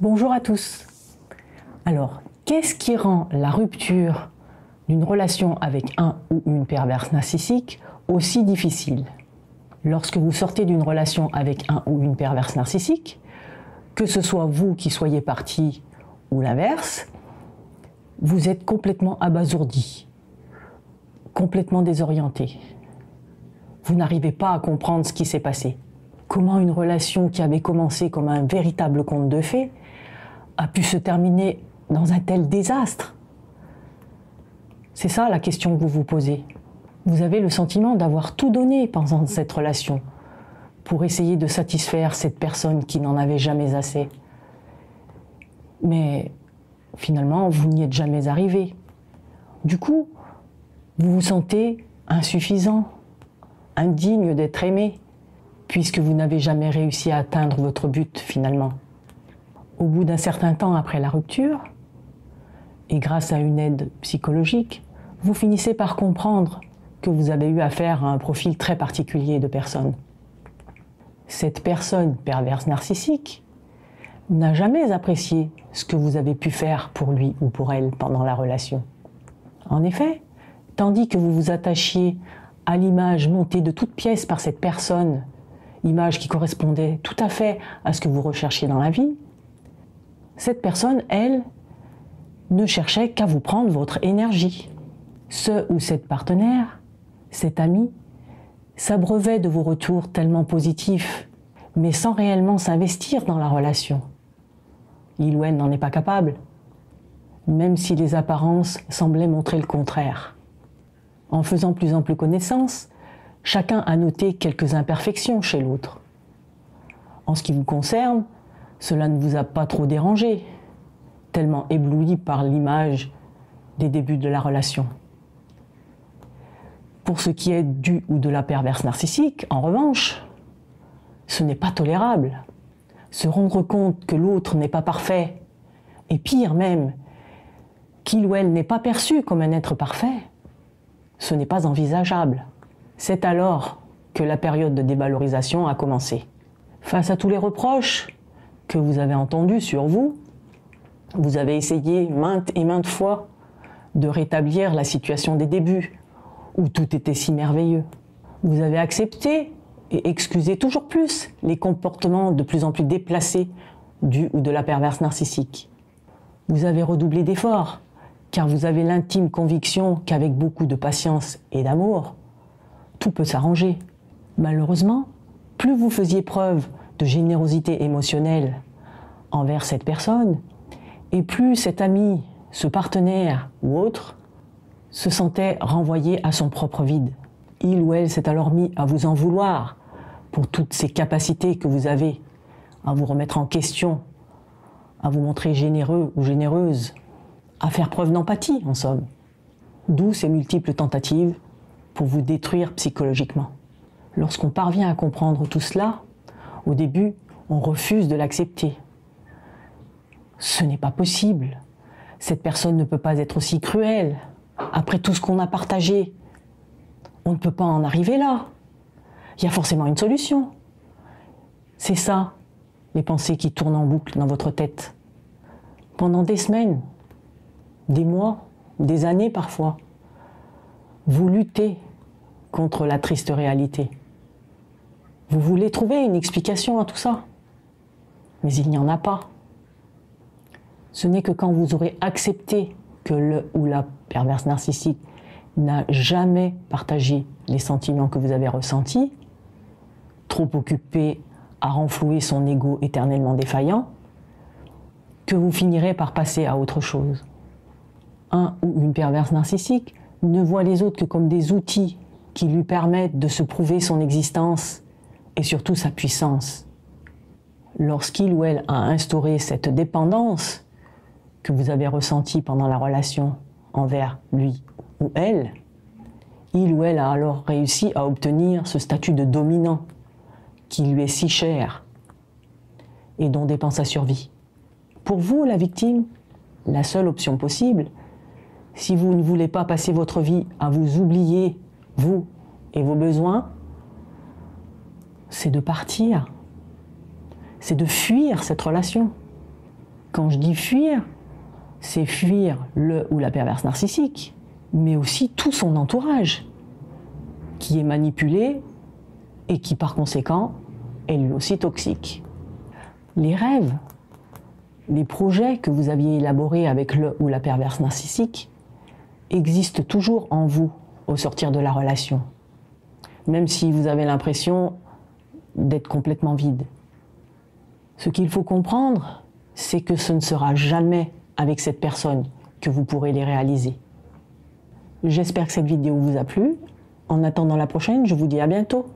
Bonjour à tous. Alors, qu'est-ce qui rend la rupture d'une relation avec un ou une perverse narcissique aussi difficile? Lorsque vous sortez d'une relation avec un ou une perverse narcissique, que ce soit vous qui soyez parti ou l'inverse, vous êtes complètement abasourdi, complètement désorienté. Vous n'arrivez pas à comprendre ce qui s'est passé. Comment une relation qui avait commencé comme un véritable conte de fées a pu se terminer dans un tel désastre? C'est ça la question que vous vous posez. Vous avez le sentiment d'avoir tout donné pendant cette relation pour essayer de satisfaire cette personne qui n'en avait jamais assez. Mais finalement, vous n'y êtes jamais arrivé. Du coup, vous vous sentez insuffisant, indigne d'être aimé, puisque vous n'avez jamais réussi à atteindre votre but finalement. Au bout d'un certain temps après la rupture, et grâce à une aide psychologique, vous finissez par comprendre que vous avez eu affaire à un profil très particulier de personne. Cette personne perverse narcissique n'a jamais apprécié ce que vous avez pu faire pour lui ou pour elle pendant la relation. En effet, tandis que vous vous attachiez à l'image montée de toutes pièces par cette personne, image qui correspondait tout à fait à ce que vous recherchiez dans la vie, cette personne, elle, ne cherchait qu'à vous prendre votre énergie. Ce ou cette partenaire, cet ami, s'abreuvait de vos retours tellement positifs, mais sans réellement s'investir dans la relation. Il ou elle n'en est pas capable, même si les apparences semblaient montrer le contraire. En faisant plus en plus connaissance, chacun a noté quelques imperfections chez l'autre. En ce qui vous concerne, cela ne vous a pas trop dérangé, tellement ébloui par l'image des débuts de la relation. Pour ce qui est du ou de la perverse narcissique, en revanche, ce n'est pas tolérable. Se rendre compte que l'autre n'est pas parfait, et pire même, qu'il ou elle n'est pas perçu comme un être parfait, ce n'est pas envisageable. C'est alors que la période de dévalorisation a commencé. Face à tous les reproches que vous avez entendus sur vous, vous avez essayé maintes et maintes fois de rétablir la situation des débuts, où tout était si merveilleux. Vous avez accepté et excusé toujours plus les comportements de plus en plus déplacés du ou de la perverse narcissique. Vous avez redoublé d'efforts, car vous avez l'intime conviction qu'avec beaucoup de patience et d'amour, tout peut s'arranger. Malheureusement, plus vous faisiez preuve de générosité émotionnelle envers cette personne, et plus cet ami, ce partenaire ou autre, se sentait renvoyé à son propre vide. Il ou elle s'est alors mis à vous en vouloir pour toutes ces capacités que vous avez, à vous remettre en question, à vous montrer généreux ou généreuse, à faire preuve d'empathie en somme. D'où ces multiples tentatives pour vous détruire psychologiquement. Lorsqu'on parvient à comprendre tout cela, au début, on refuse de l'accepter. Ce n'est pas possible. Cette personne ne peut pas être aussi cruelle. Après tout ce qu'on a partagé, on ne peut pas en arriver là. Il y a forcément une solution. C'est ça, les pensées qui tournent en boucle dans votre tête. Pendant des semaines, des mois, des années parfois, vous luttez contre la triste réalité. Vous voulez trouver une explication à tout ça, mais il n'y en a pas. Ce n'est que quand vous aurez accepté que le ou la perverse narcissique n'a jamais partagé les sentiments que vous avez ressentis, trop occupé à renflouer son ego éternellement défaillant, que vous finirez par passer à autre chose. Un ou une perverse narcissique ne voit les autres que comme des outils qui lui permettent de se prouver son existence et surtout sa puissance. Lorsqu'il ou elle a instauré cette dépendance que vous avez ressentie pendant la relation envers lui ou elle, il ou elle a alors réussi à obtenir ce statut de dominant qui lui est si cher et dont dépend sa survie. Pour vous, la victime, la seule option possible, si vous ne voulez pas passer votre vie à vous oublier, vous et vos besoins, c'est de partir, c'est de fuir cette relation. Quand je dis fuir, c'est fuir le ou la perverse narcissique, mais aussi tout son entourage, qui est manipulé et qui par conséquent est lui aussi toxique. Les rêves, les projets que vous aviez élaborés avec le ou la perverse narcissique existent toujours en vous au sortir de la relation, même si vous avez l'impression d'être complètement vide. Ce qu'il faut comprendre, c'est que ce ne sera jamais avec cette personne que vous pourrez les réaliser. J'espère que cette vidéo vous a plu. En attendant la prochaine, je vous dis à bientôt.